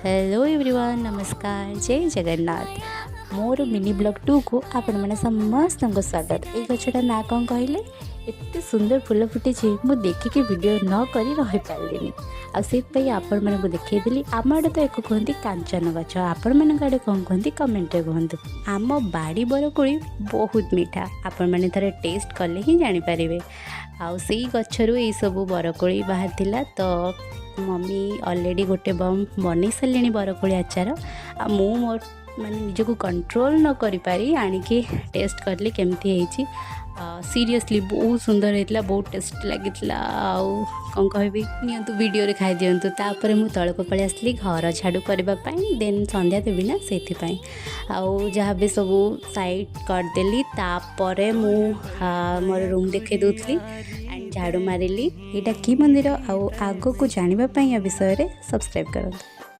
Hello everyone, नमस्कार, जय जगन्नाथ। मोर mini blog 2 को आपण मैंने समस्त स्वागत। ये गछटा ना कौन कहले एत सुंदर फुल फुटी मुझे देखिकी वीडियो न करी रही पारे आई आपण मैंने देखी आम आड़े तो एक कहते कांचन गछ, आपण मैंने आड़े कौन कहते कमेंट कहतु। आम बाड़ी बरकोड़ी बहुत मीठा, आपण मैंने थे टेस्ट कले ही जानीपारे। आई गचरू ये सब बरकोड़ी बाहर तो मम्मी ऑलरेडी गोटे बम बन सारे बरकोड़ी आचार मु मोर माने निजको कंट्रोल न करि पारी आनिकी टेस्ट करली केमती है। सीरियसली बहुत सुंदर होता, बहुत टेस्ट लगी। कौन कहबी नियंतु वीडियो रे खाई दियंतु। तापर मु तलको पळि आसली घर झाड़ू करने, देन संध्या देवी ना से आउ जहाँ भी सब साइड करदेली। तापर मु मोर रूम देखे दूसरी एंड झाड़ू मारिली। यहाँ कि मंदिर आग को जानापी या विषय सब्सक्राइब करूँ।